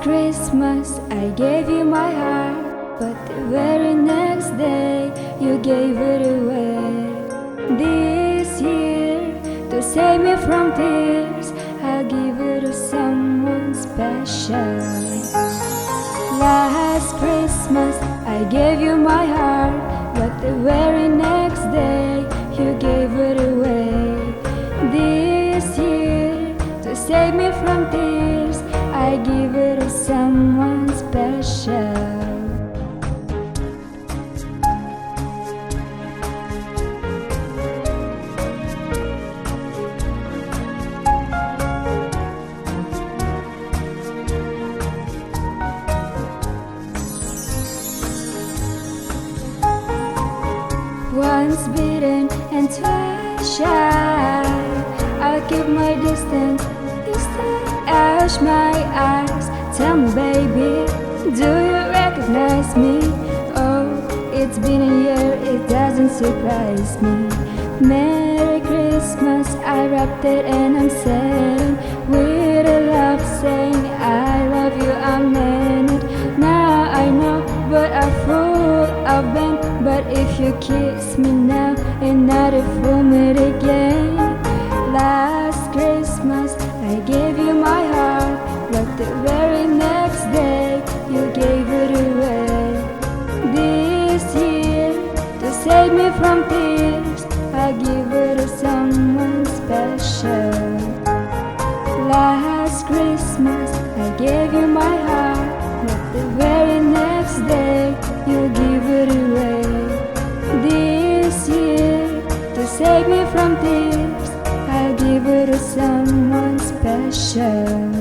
Christmas I gave you my heart, but the very next day you gave it away. This year, to save me from tears, I'll give it to someone special. Last Christmas I gave you my heart, but the very next day you gave it away. This year, to save me from tears, I give it to someone special. Once bitten and twice shy, I'll keep my distance. You ash my eyes. Tell me, baby, do you recognize me? Oh, it's been a year, it doesn't surprise me. Merry Christmas, I wrapped it and I'm saying with a love saying I love you, I meant it. Now I know what a fool I've been, but if you kiss me now and not a fool meet again. Last Christmas I gave you my heart, but the very next day you gave it away. This year, to save me from tears, I'll give it to someone special. Last Christmas I gave you my heart, but the very next day you give it away. This year, to save me from tears, I'll give it to someone special.